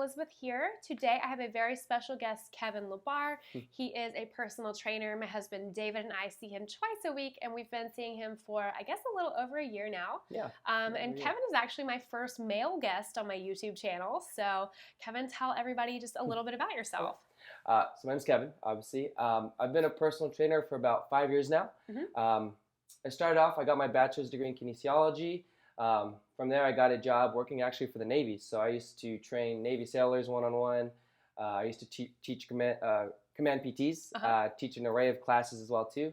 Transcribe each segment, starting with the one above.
Elizabeth here. Today I have a very special guest, Kevin Labar. He is a personal trainer. My husband David and I see him twice a week, and we've been seeing him for, I guess, a little over a year now. Yeah. And Kevin is actually my first male guest on my YouTube channel. So Kevin, tell everybody just a little bit about yourself. So my name's Kevin, obviously. I've been a personal trainer for about 5 years now. I started off, I got my bachelor's degree in kinesiology. From there, I got a job working actually for the Navy. So I used to train Navy sailors one-on-one. I used to teach command PTs, teach an array of classes as well too.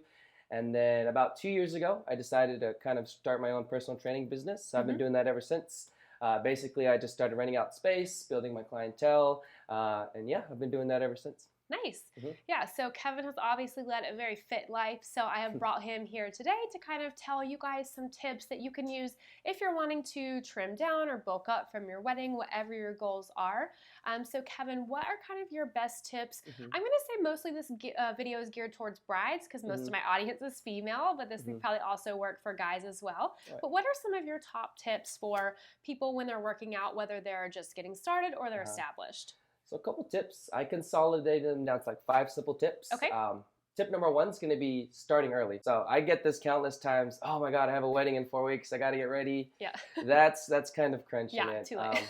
And then about 2 years ago, I decided to kind of start my own personal training business. So I've been doing that ever since. Basically, I just started renting out space, building my clientele, and yeah, I've been doing that ever since. Nice. Yeah, so Kevin has obviously led a very fit life, so I have brought him here today to kind of tell you guys some tips that you can use if you're wanting to trim down or bulk up from your wedding, whatever your goals are. So Kevin, what are kind of your best tips? I'm going to say mostly this video is geared towards brides because most of my audience is female, but this would probably also work for guys as well. Right. But what are some of your top tips for people when they're working out, whether they're just getting started or they're established? So a couple tips, I consolidated them down to like 5 simple tips. Okay. Tip number 1 is going to be starting early. So I get this countless times. Oh my God, I have a wedding in 4 weeks. I got to get ready. Yeah. That's kind of crunching it. Yeah, too late.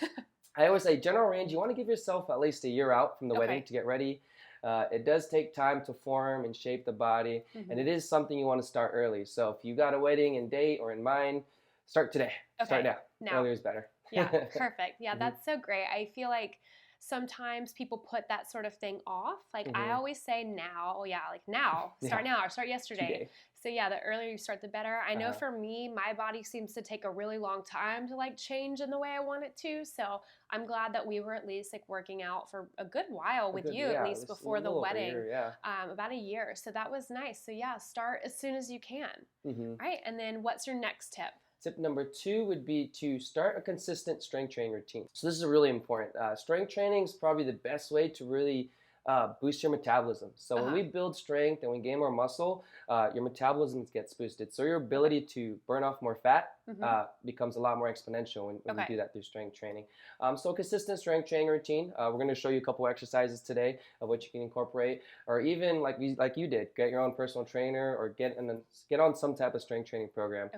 I always say general range, you want to give yourself at least a year out from the wedding to get ready. It does take time to form and shape the body, and it is something you want to start early. So if you got a wedding in date or in mind, start today. Start now. Earlier is better. Yeah, perfect. Yeah, that's so great. I feel like sometimes people put that sort of thing off. Like I always say now, start now or start yesterday. Today. So yeah, the earlier you start, the better. I know for me, my body seems to take a really long time to like change in the way I want it to. So I'm glad that we were at least like working out for a good while with you, at least before the wedding, about a year. So that was nice. So yeah, start as soon as you can. Right. And then what's your next tip? Tip number 2 would be to start a consistent strength training routine. So this is really important. Strength training is probably the best way to really boost your metabolism. So when we build strength and we gain more muscle, your metabolism gets boosted. So your ability to burn off more fat becomes a lot more exponential when you do that through strength training. So consistent strength training routine. We're going to show you a couple exercises today of what you can incorporate, or even like you did, get your own personal trainer or get on some type of strength training program.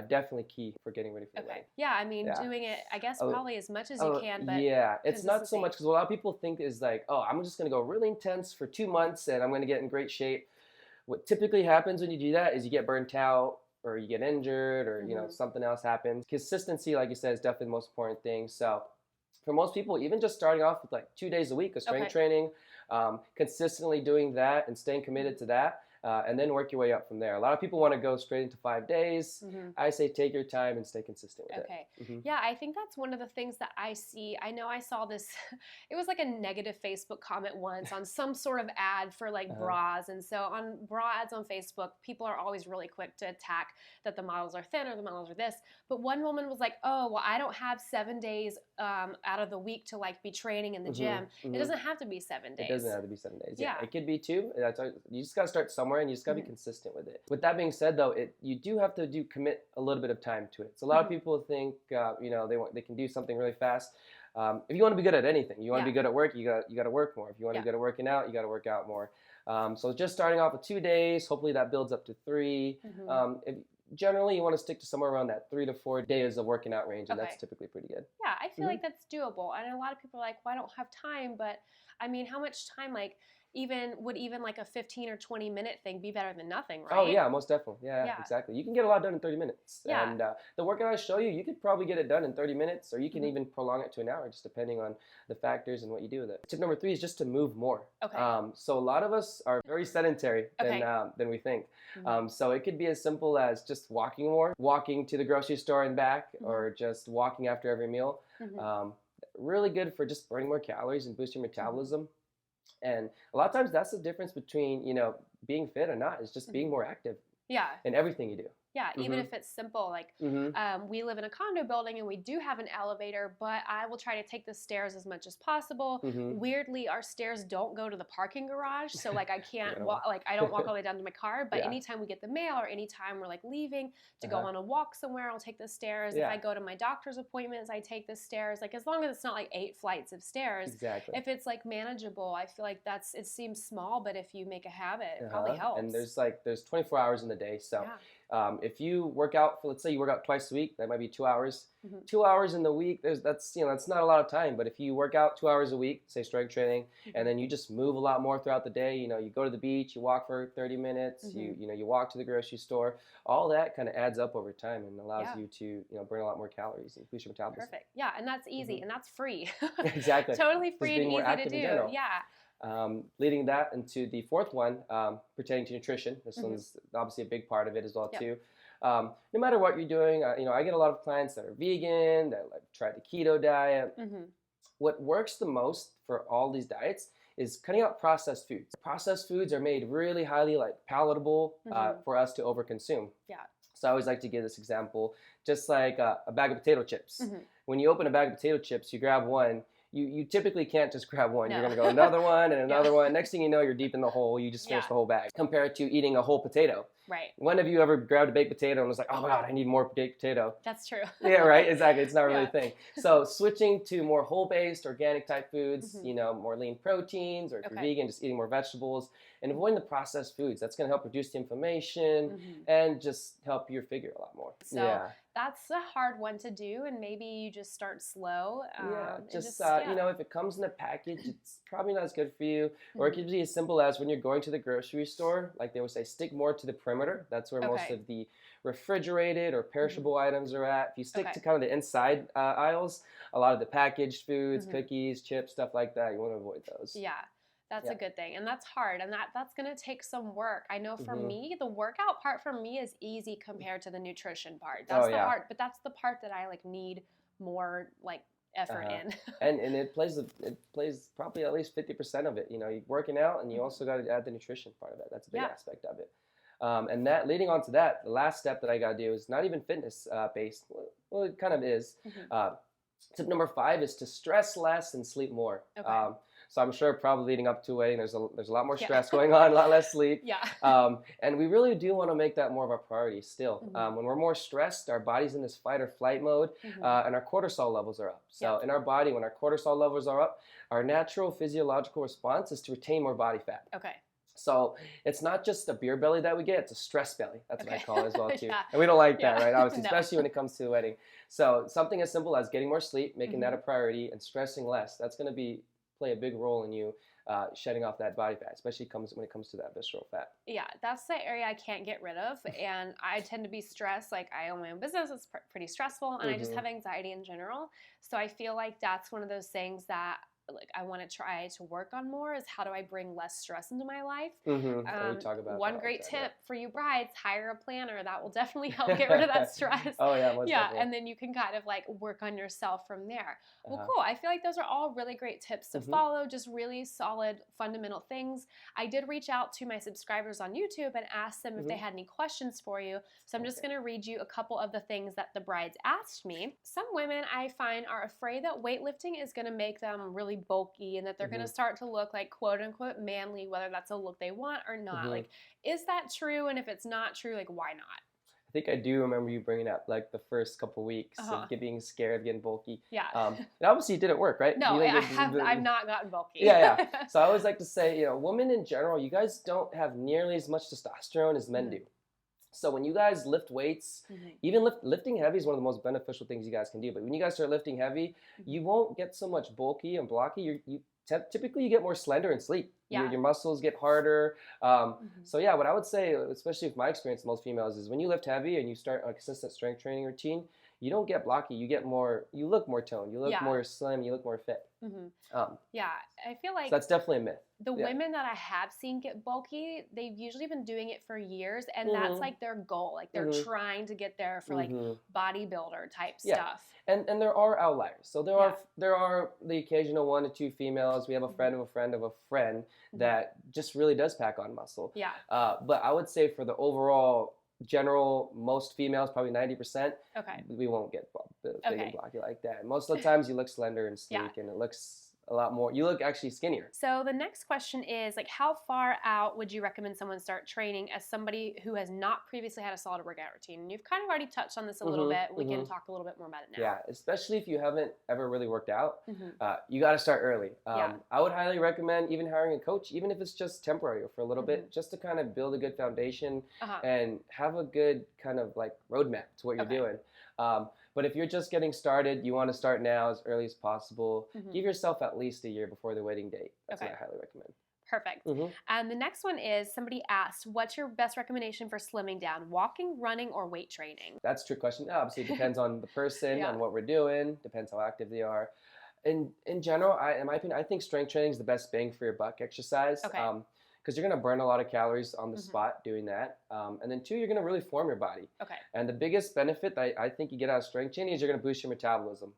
Definitely key for getting ready for the wedding. Yeah, I mean, doing it, I guess, probably as much as you can. But yeah, it's not so much because a lot of people think is like, oh, I'm just going to go really intense for 2 months and I'm going to get in great shape. What typically happens when you do that is you get burnt out or you get injured or you know something else happens. Consistency, like you said, is definitely the most important thing. So for most people, even just starting off with like 2 days a week of strength training, consistently doing that and staying committed to that, and then work your way up from there. A lot of people want to go straight into 5 days. I say take your time and stay consistent with it. Yeah, I think that's one of the things that I see. I know I saw this, it was like a negative Facebook comment once on some sort of ad for like bras. And so on bra ads on Facebook, people are always really quick to attack that the models are thin or the models are this. But one woman was like, oh, well, I don't have 7 days out of the week to like be training in the gym. It doesn't have to be 7 days. It doesn't have to be 7 days. Yeah, it could be 2. You just got to start somewhere and you just got to be consistent with it. With that being said, though, you do have to commit a little bit of time to it. So a lot of people think, they can do something really fast. If you want to be good at anything, you want to be good at work, you got to work more. If you want to be good at working out, you got to work out more. So just starting off with 2 days, hopefully that builds up to 3. Generally, you want to stick to somewhere around that 3 to 4 days of working out range, and that's typically pretty good. Yeah, I feel like that's doable. And a lot of people are like, well, I don't have time, but I mean, how much time, like, would like a 15 or 20 minute thing be better than nothing, right? Oh yeah, most definitely. Yeah, exactly. You can get a lot done in 30 minutes. Yeah. And the workout I show you, you could probably get it done in 30 minutes, or you can even prolong it to an hour, just depending on the factors and what you do with it. Tip number 3 is just to move more. So a lot of us are very sedentary than we think. So it could be as simple as just walking more, walking to the grocery store and back, or just walking after every meal. Really good for just burning more calories and boosting metabolism. And a lot of times that's the difference between, being fit or not, is just being more active in everything you do. Yeah, even if it's simple, like we live in a condo building and we do have an elevator, but I will try to take the stairs as much as possible. Weirdly, our stairs don't go to the parking garage, so like I can't walk, like I don't walk all the way down to my car. But anytime we get the mail or anytime we're like leaving to go on a walk somewhere, I'll take the stairs. If I go to my doctor's appointments, I take the stairs. Like as long as it's not like 8 flights of stairs. Exactly. If it's like manageable, I feel like it seems small, but if you make a habit, it probably helps. And there's 24 hours in the day, so if you work out, let's say you work out twice a week, that might be 2 hours. 2 hours in the week, that's not a lot of time. But if you work out 2 hours a week, say strength training, and then you just move a lot more throughout the day, you go to the beach, you walk for 30 minutes, you walk to the grocery store, all that kind of adds up over time and allows you to burn a lot more calories and boost your metabolism. Perfect. Yeah, and that's easy and that's free. Exactly. Totally free and easy to do. Leading that into the fourth one, pertaining to nutrition. This one's obviously a big part of it as well too. No matter what you're doing, I get a lot of clients that are vegan, that like tried the keto diet. What works the most for all these diets is cutting out processed foods. Processed foods are made really highly palatable for us to overconsume. Yeah. So I always like to give this example, just like a bag of potato chips. When you open a bag of potato chips, you grab one. You typically can't just grab one. No. You're going to go another one and another one. Next thing you know, you're deep in the hole. You just finished the whole bag. Compared to eating a whole potato. Right. When have you ever grabbed a baked potato and was like, oh my God, I need more baked potato? That's true. Yeah, right? Exactly. It's not really a thing. So switching to more whole-based, organic type foods, more lean proteins, or if you're vegan, just eating more vegetables, and avoiding the processed foods. That's going to help reduce the inflammation and just help your figure a lot more. So that's a hard one to do, and maybe you just start slow. If it comes in a package, it's probably not as good for you. Or it could be as simple as when you're going to the grocery store, like they would say, stick more to the perimeter. That's where most of the refrigerated or perishable items are at. If you stick to kind of the inside aisles, a lot of the packaged foods, cookies, chips, stuff like that, you want to avoid those. Yeah. That's a good thing. And that's hard. And that's going to take some work. I know for me, the workout part for me is easy compared to the nutrition part. That's the part, but that's the part that I need more effort in. and it plays probably at least 50% of it. You're working out and you also got to add the nutrition part of it. That's a big aspect of it. And that leading on to that, the last step that I got to do is not even fitness based. Well, it kind of is. Tip number 5 is to stress less and sleep more. Okay. So I'm sure probably leading up to a wedding, there's a lot more stress going on, a lot less sleep. And we really do want to make that more of a priority still. When we're more stressed, our body's in this fight or flight mode, and our cortisol levels are up. So in our body, when our cortisol levels are up, our natural physiological response is to retain more body fat. Okay. So it's not just a beer belly that we get, it's a stress belly. That's what I call it as well too. And we don't like that, right? Obviously, especially when it comes to the wedding. So something as simple as getting more sleep, making that a priority, and stressing less, that's going to play a big role in you shedding off that body fat, especially when it comes to that visceral fat. Yeah, that's the area I can't get rid of. And I tend to be stressed. I own my own business. It's pretty stressful. And I just have anxiety in general. So I feel like that's one of those things that I want to try to work on more, is how do I bring less stress into my life. We talk about one great tip for you brides: hire a planner. That will definitely help get rid of that stress. Definitely. And then you can kind of work on yourself from there. Well, cool. I feel like those are all really great tips to follow, just really solid fundamental things. I did reach out to my subscribers on YouTube and asked them if they had any questions for you. So I'm just going to read you a couple of the things that the brides asked me. Some women I find are afraid that weightlifting is going to make them really bulky and that they're going to start to look like quote unquote manly, whether that's a look they want or not. Is that true? And if it's not true, why not? I think I do remember you bringing up the first couple weeks of being scared of getting bulky. Yeah. And obviously it didn't work, right? No, I've not gotten bulky. So I always like to say, women in general, you guys don't have nearly as much testosterone as men do. So when you guys lift weights, even lifting heavy is one of the most beneficial things you guys can do. But when you guys start lifting heavy, you won't get so much bulky and blocky. Typically you get more slender and sleek. Your muscles get harder. So what I would say, especially with my experience with most females, is when you lift heavy and you start a consistent strength training routine, you don't get blocky. You look more toned. You look more slim. You look more fit. I feel like so that's definitely a myth. The women that I have seen get bulky, they've usually been doing it for years, and that's their goal. They're trying to get there for bodybuilder type stuff. And there are outliers. So there are the occasional 1 to 2 females. We have a friend of a friend of a friend that just really does pack on muscle. But I would say for the overall general, most females, probably 90%, Okay. we won't get big and Okay. blocky like that. Most of the times you look slender and sleek, Yeah. and it looks a lot more, you look actually skinnier. So the next question is like, how far out would you recommend someone start training as somebody who has not previously had a solid workout routine? And you've kind of already touched on this a little bit. We can talk a little bit more about it now. Yeah, especially if you haven't ever really worked out, Mhm. you got to start early. Yeah. I would highly recommend even hiring a coach, even if it's just temporary or for a little bit, just to kind of build a good foundation and have a good kind of like roadmap to what you're doing. But if you're just getting started, you want to start now as early as possible. Give yourself at least a year before the wedding date. That's what I highly recommend. Perfect. And the next one is, somebody asked, what's your best recommendation for slimming down? Walking, running, or weight training? That's a trick question. Obviously, it depends on the person, on what we're doing, depends how active they are. In general, in my opinion, I think strength training is the best bang for your buck exercise. Because you're going to burn a lot of calories on the spot doing that. And then 2, you're going to really form your body. And the biggest benefit that I think you get out of strength training is you're going to boost your metabolism.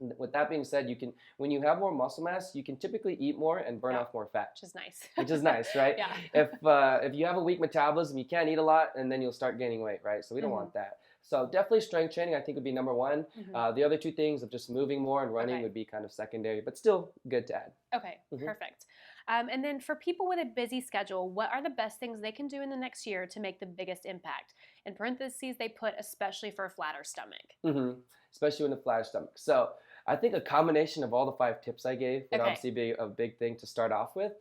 With that being said, you can, when you have more muscle mass, you can typically eat more and burn off more fat. Which is nice. Which is nice, right? If you have a weak metabolism, you can't eat a lot, and then you'll start gaining weight, right? So we don't want that. So definitely strength training, I think, would be number 1. The other 2 things of just moving more and running would be kind of secondary, but still good to add. Okay, perfect. And then for people with a busy schedule, what are the best things they can do in the next year to make the biggest impact? In parentheses, they put especially for a flatter stomach. Especially with a flatter stomach. So I think a combination of all the 5 tips I gave would obviously be a big thing to start off with.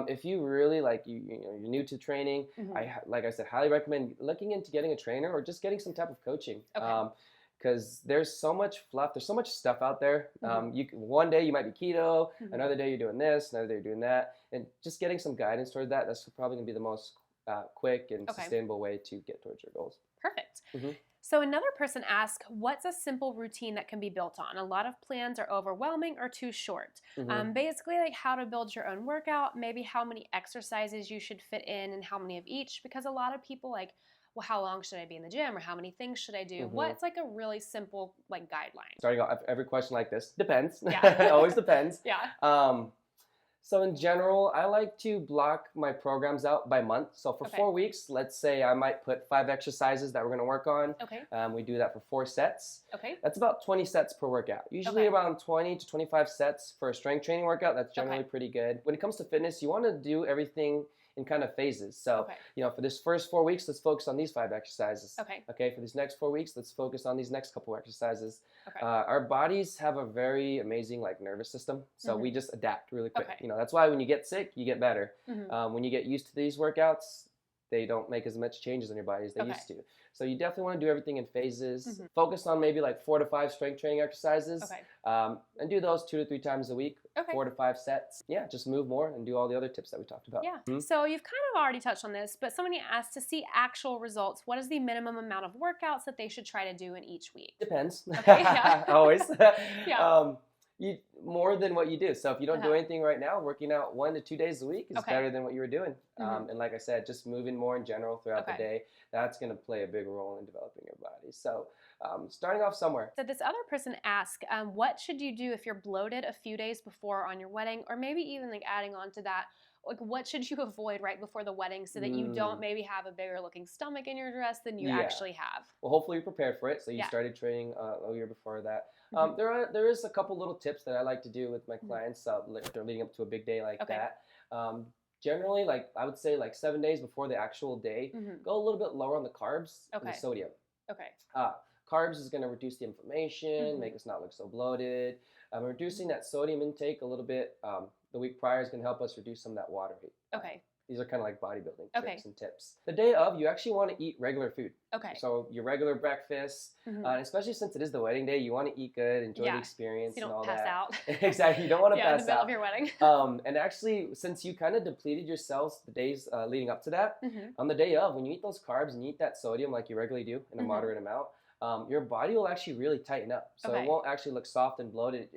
If you really you're new to training, like I said, highly recommend looking into getting a trainer or just getting some type of coaching. Because there's so much fluff, there's so much stuff out there. One day you might be keto, another day you're doing this, another day you're doing that, and just getting some guidance toward that, that's probably going to be the most quick and sustainable way to get towards your goals. Perfect. So another person asked, what's a simple routine that can be built on? A lot of plans are overwhelming or too short. Basically, like how to build your own workout, maybe how many exercises you should fit in and how many of each, because a lot of people like, well, how long should I be in the gym, or how many things should I do? What's like a really simple like guideline? Starting off every question like this, depends. It always depends. So in general, I like to block my programs out by month. So for 4 weeks, let's say I might put 5 exercises that we're going to work on. We do that for 4 sets. That's about 20 sets per workout. Usually around 20 to 25 sets for a strength training workout. That's generally pretty good. When it comes to fitness, you want to do everything in kind of phases. So, for this first 4 weeks, let's focus on these 5 exercises. For these next 4 weeks, let's focus on these next couple exercises. Our bodies have a very amazing like nervous system. So we just adapt really quick. That's why when you get sick, you get better. When you get used to these workouts, they don't make as much changes in your body as they used to. So you definitely want to do everything in phases. Focus on maybe like 4 to 5 strength training exercises. And do those 2 to 3 times a week. 4 to 5 sets. Yeah, just move more and do all the other tips that we talked about. So you've kind of already touched on this, but somebody asked, to see actual results, what is the minimum amount of workouts that they should try to do in each week? Depends. Always. You more than what you do. So if you don't do anything right now, working out 1 to 2 days a week is better than what you were doing. And like I said, just moving more in general throughout the day, that's going to play a big role in developing your body. So starting off somewhere. So this other person asked, what should you do if you're bloated a few days before on your wedding, or maybe even like adding on to that, like what should you avoid right before the wedding so that you don't maybe have a bigger looking stomach in your dress than you actually have? Well, hopefully you're prepared for it. So you started training a year before that. There is a couple little tips that I like to do with my clients if they're leading up to a big day like that. Generally, like I would say like 7 days before the actual day, go a little bit lower on the carbs and the sodium. Carbs is going to reduce the inflammation, make us not look so bloated. Reducing that sodium intake a little bit the week prior is going to help us reduce some of that water weight. These are kind of like bodybuilding tricks and tips. The day of, you actually want to eat regular food. So your regular breakfast, and especially since it is the weading day, you want to eat good, enjoy the experience, so and all that. You don't pass out. Exactly. You don't want to pass out. in the middle of your wedding. And actually, since you kind of depleted yourselves the days leading up to that, on the day of, when you eat those carbs and you eat that sodium like you regularly do in a moderate amount, your body will actually really tighten up. So it won't actually look soft and bloated.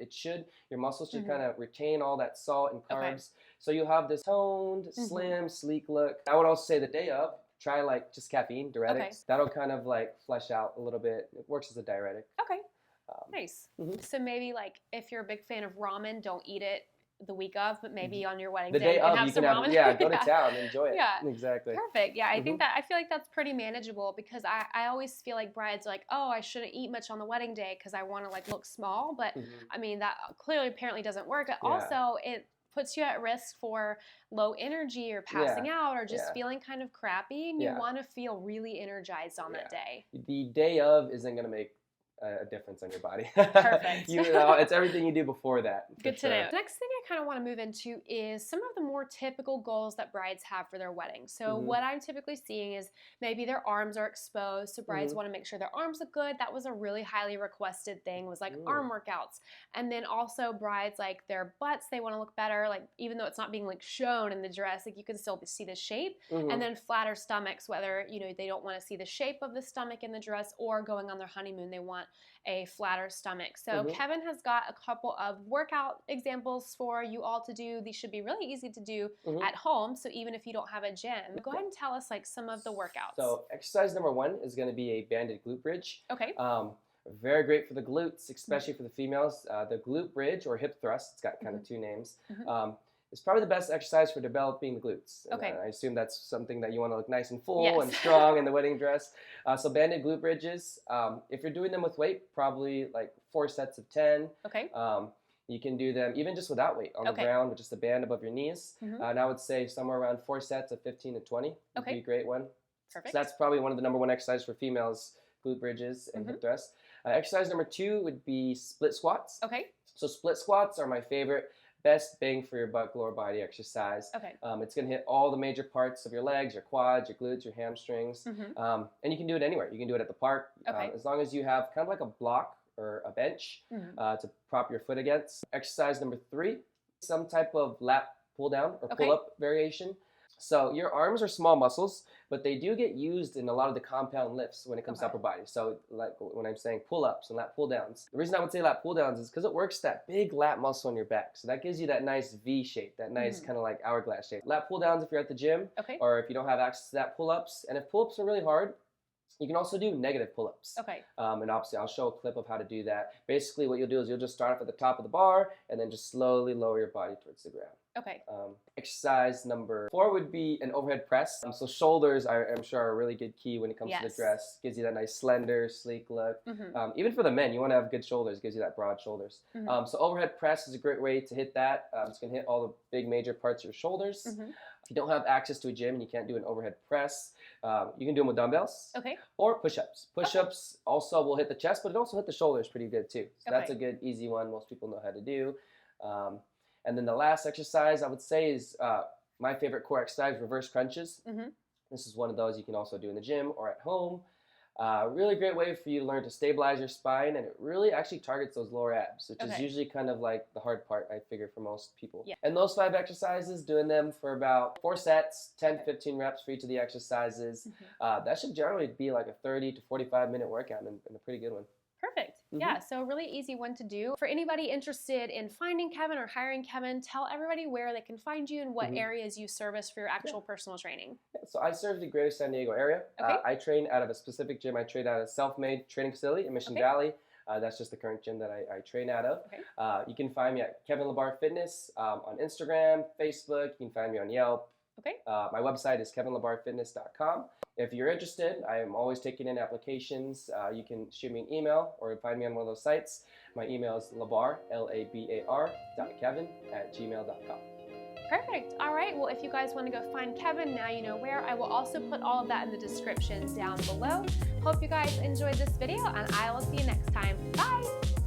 Your muscles should kind of retain all that salt and carbs. So you'll have this toned, slim, sleek look. I would also say the day of, try like just caffeine, diuretics. That'll kind of like flush out a little bit. It works as a diuretic. Nice. So maybe like if you're a big fan of ramen, don't eat it the week of, but maybe on your wedding The day day of, have you some can have, ramen. yeah, go to town, enjoy it. Yeah. Exactly. Perfect. Yeah, I think that I feel like that's pretty manageable because I always feel like brides are like, oh, I shouldn't eat much on the wedding day because I want to like look small. But I mean, that clearly apparently doesn't work. Also, it puts you at risk for low energy or passing out or just feeling kind of crappy, and you want to feel really energized on that day. The day of isn't going to make a difference on your body. Perfect. You know, it's everything you do before that. Good to know. The next thing I kind of want to move into is some of the more typical goals that brides have for their wedding. So what I'm typically seeing is maybe their arms are exposed, so brides want to make sure their arms look good. That was a really highly requested thing, was like arm workouts. And then also brides, like their butts, they want to look better, like even though it's not being like shown in the dress, like you can still see the shape. And then flatter stomachs, whether, you know, they don't want to see the shape of the stomach in the dress, or going on their honeymoon, they want a flatter stomach. So Kevin has got a couple of workout examples for you all to do. These should be really easy to do at home, so even if you don't have a gym. Go ahead and tell us like some of the workouts. So exercise number 1 is going to be a banded glute bridge. Okay. Very great for the glutes, especially for the females. The glute bridge or hip thrust, it's got kind of 2 names. It's probably the best exercise for developing the glutes. Okay. I assume that's something that you want to look nice and full and strong in the wedding dress. So banded glute bridges, if you're doing them with weight, probably like 4 sets of 10. Okay. You can do them even just without weight on the ground with just a band above your knees. And I would say somewhere around 4 sets of 15 to 20 would be a great one. Perfect. So that's probably one of the number 1 exercises for females, glute bridges and hip thrusts. Exercise number 2 would be split squats. Okay. So split squats are my favorite. Best bang for your butt, lower body exercise. Okay. It's going to hit all the major parts of your legs, your quads, your glutes, your hamstrings. And you can do it anywhere. You can do it at the park. As long as you have kind of like a block or a bench to prop your foot against. Exercise number 3, some type of lat pull down or pull up variation. So your arms are small muscles, but they do get used in a lot of the compound lifts when it comes to upper body. So like when I'm saying pull-ups and lat pull-downs, the reason I would say lat pull-downs is because it works that big lat muscle on your back. So that gives you that nice V shape, that nice kind of like hourglass shape. Lat pull-downs if you're at the gym, or if you don't have access to that pull-ups. And if pull-ups are really hard, you can also do negative pull-ups. Okay. And obviously I'll show a clip of how to do that. Basically what you'll do is you'll just start off at the top of the bar and then just slowly lower your body towards the ground. Okay. Exercise number 4 would be an overhead press. So shoulders, I'm sure, are a really good key when it comes to the dress. Gives you that nice slender, sleek look. Even for the men, you want to have good shoulders. Gives you that broad shoulders. So overhead press is a great way to hit that. It's going to hit all the big major parts of your shoulders. If you don't have access to a gym and you can't do an overhead press, you can do them with dumbbells. Okay. Or push-ups. Push-ups also will hit the chest, but it also hit the shoulders pretty good too. So that's a good, easy one most people know how to do. And then the last exercise I would say is my favorite core exercise, reverse crunches. This is one of those you can also do in the gym or at home. Really great way for you to learn to stabilize your spine, and it really actually targets those lower abs, which is usually kind of like the hard part, I figure, for most people. And those 5 exercises, doing them for about 4 sets, 10 to 15 reps for each of the exercises, that should generally be like a 30 to 45 minute workout and a pretty good one. Perfect. Yeah, so a really easy one to do. For anybody interested in finding Kevin or hiring Kevin, tell everybody where they can find you and what areas you service for your actual personal training. So I serve the greater San Diego area. I train out of a specific gym. I train out of a self-made training facility in Mission Valley. That's just the current gym that I train out of. You can find me at Kevin Labar Fitness on Instagram, Facebook. You can find me on Yelp. My website is kevinlabarfitness.com. If you're interested, I am always taking in applications. You can shoot me an email or find me on one of those sites. My email is labar, Labar, .kevin@gmail.com. Perfect. All right. Well, if you guys want to go find Kevin, now you know where. I will also put all of that in the description down below. Hope you guys enjoyed this video, and I will see you next time. Bye.